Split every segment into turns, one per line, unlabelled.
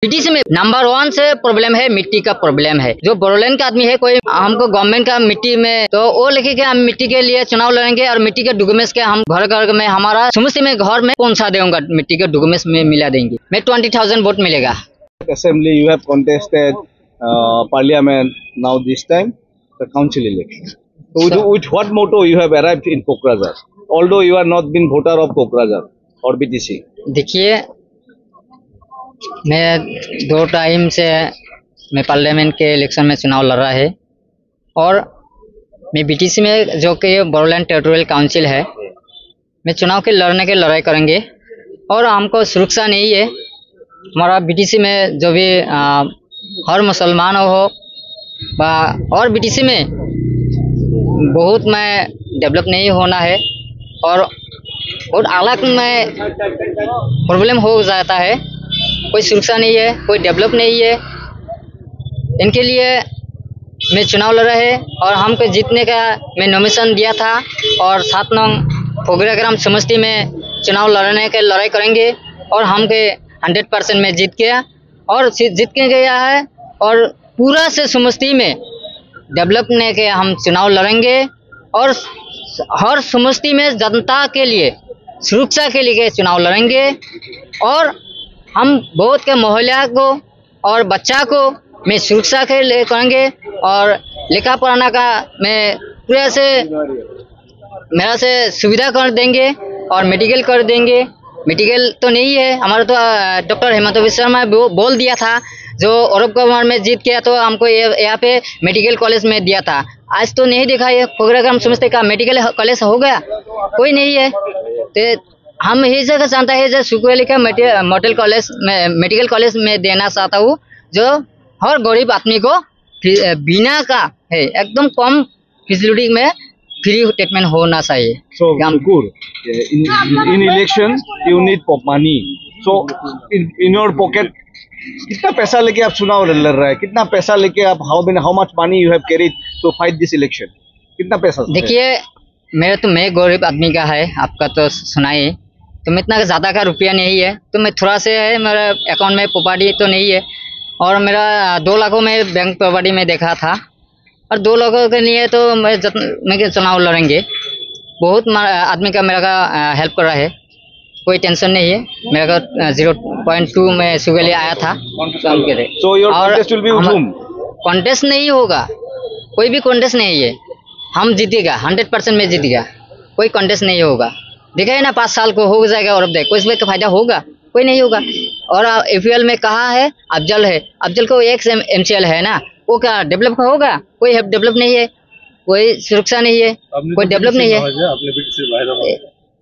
BTC में number 1 से problem है, मिट्टी का प्रॉब्लम है। जो बोरोलैंड का आदमी है, कोई हमको गवर्नमेंट का मिट्टी में तो वो लेके के हम मिट्टी के लिए चुनाव लड़ेंगे और मिट्टी के डॉक्यूमेंट्स के हम घर घर में हमारा समस्ती में घर में पहुंचा देंगे, मिट्टी के डॉक्यूमेंट्स में मिला देंगे। मैं 20,000 वोट मिलेगा।
Assembly, you have contested Parliament now this time the council election. So with what motto you have arrived in Kokrajhar? Although you are not been voter of Kokrajhar or BTC.
देखिए, मैं 2 time से मैं parliament के election में चुनाव लड़ रहा है और मैं बीटीसी में जो कि बोरोलैंड टेरिटोरियल काउंसिल है, मैं चुनाव के लड़ने के लड़ाई करेंगे और हमको सुरक्षा नहीं है। हमारा बीटीसी में जो भी हर मुसलमान हो और बीटीसी में बहुत में डेवलप नहीं होना है और बहुत अलग में प्रॉब्लम हो जाता है। कोई सुरक्षा नहीं है, कोई डेवलप नहीं है। इनके लिए मैं चुनाव लड़ रहा है और हमको जीतने का मैं नॉमिनेशन दिया था और 7 नंग फोगराग्राम समष्टि में चुनाव लड़ने के लड़ाई करेंगे और हमके 100% में जीत गया और जीत के गया है और पूरा से समष्टि में डेवलपने के हम चुनाव लड़ेंगे और हर समष्टि में जनता के लिए सुरक्षा के लिए चुनाव लड़ेंगे और हम बहुत के महिला को और बच्चा को मैं सुरक्षा के लिए करेंगे और लिखा पढ़ाना का मैं पूरा से मेरा से सुविधा कर देंगे और मेडिकल कर देंगे। मेडिकल तो नहीं है हमारा, तो डॉक्टर हेमंत बिश्व शर्मा बोल दिया था जो औरब गवर्नमेंट में जीत गया तो हमको यहाँ पे मेडिकल कॉलेज में दिया था। आज तो नहीं दिखा है फोगराग्राम समष्टि का मेडिकल कॉलेज हो गया, कोई नहीं है। तो हम यही जगह चाहता है जो सुकवेली का मॉडल कॉलेज में मेडिकल कॉलेज में देना चाहता हूँ जो हर गरीब आदमी को बिना का है एकदम कम फैसिलिटी में फ्री ट्रीटमेंट होना चाहिए।
So in election you need money. So in your pocket कितना पैसा लेके आप चुनाव लड़ रहे हैं? कितना पैसा लेके आप how much money you have carried to fight this election? कितना पैसा? देखिए,
मैं गरीब आदमी का है, आपका तो सुनाई, तो मैं इतना ज़्यादा का रुपया नहीं है, तो मैं थोड़ा से है, मेरा अकाउंट में प्रॉपर्टी तो नहीं है और मेरा 2 लाखों में बैंक प्रॉपर्टी में देखा था और 2 लाखों के लिए तो मैं चुनाव लड़ेंगे। बहुत आदमी का मेरा का हेल्प कर रहा है, कोई टेंशन नहीं है। मेरा का 0.2 में सुगली आया था और कॉन्टेस्ट नहीं होगा, कोई भी कॉन्टेस्ट नहीं है, हम जीतेगा 100% में जीतेगा, कोई कॉन्टेस्ट नहीं होगा। देखा है ना 5 साल को हो जाएगा और अब देख कोई इसमें का फायदा होगा, कोई नहीं होगा। और APL में कहा है अफजल है, अफजल को एक MCL है ना, वो क्या डेवलप होगा? कोई डेवलप नहीं है, कोई सुरक्षा नहीं है, कोई डेवलप नहीं है।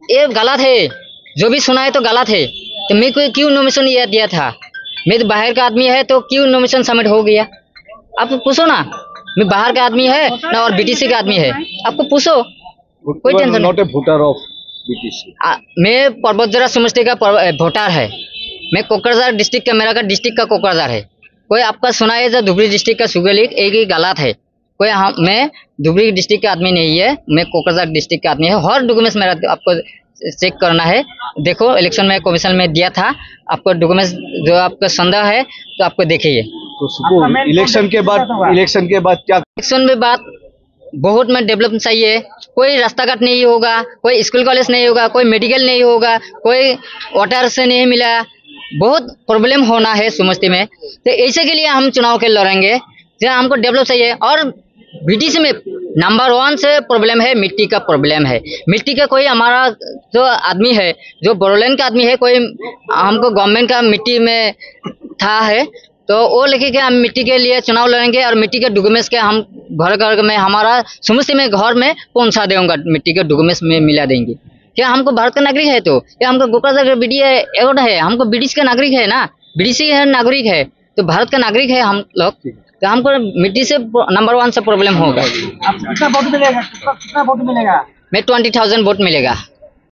ये गलत है, जो भी सुना है तो गलत है। तो मैं कोई क्यों नॉमिनेशन ये दिया था? मैं तो बाहर का आदमी है तो क्यों नॉमिनेशन सबमिट हो गया? आप पूछो ना, मैं बाहर का आदमी है ना और BTC का आदमी है, आपको पूछो, कोई टेंशन नहीं। मैं पर्वतजरा समष्टि का वोटर है, मैं कोकराझार डिस्ट्रिक्ट का, मेरा का डिस्ट्रिक्ट का कोकराझार है। कोई आपका सुना है जो धुबरी डिस्ट्रिक्ट का सुगली, एक ही गलत है। कोई मैं धुबरी डिस्ट्रिक्ट का आदमी नहीं है, मैं कोकराझार डिस्ट्रिक्ट का आदमी है। हर डॉक्यूमेंट्स मेरा आपको चेक करना है। देखो इलेक्शन में कमीशन में दिया था, आपको डॉक्यूमेंट्स जो आपका संदेह है तो आपको देखिए।
तो इलेक्शन के बाद क्या?
इलेक्शन में बात बहुत में डेवलप चाहिए। कोई रास्ता घाट नहीं होगा, कोई स्कूल कॉलेज नहीं होगा, कोई मेडिकल नहीं होगा, कोई वाटर से नहीं मिला, बहुत प्रॉब्लम होना है समष्टि में। तो ऐसे के लिए हम चुनाव के लड़ेंगे जहाँ हमको डेवलप चाहिए। और बीटीसी में नंबर 1 से प्रॉब्लम है, मिट्टी का प्रॉब्लम है। मिट्टी का कोई हमारा जो आदमी है, जो बोरोलैंड का आदमी है, कोई हमको गवर्नमेंट का मिट्टी में था है तो वो लेके के हम मिट्टी के लिए चुनाव लड़ेंगे और मिट्टी के डॉक्यूमेंट्स के हम घर घर में हमारा समष्टि में घर में पहुंचा देंगे, मिट्टी के डॉक्यूमेंट्स में मिला देंगे। क्या हमको भारत का नागरिक है तो क्या हमको कोकराझार BDA है, हमको BTC का नागरिक है ना, BTC है नागरिक है तो भारत का नागरिक है हम लोग। तो हमको मिट्टी से नंबर 1 से प्रॉब्लम होगा।
कितना वोट मिलेगा?
मैं 20,000 वोट मिलेगा।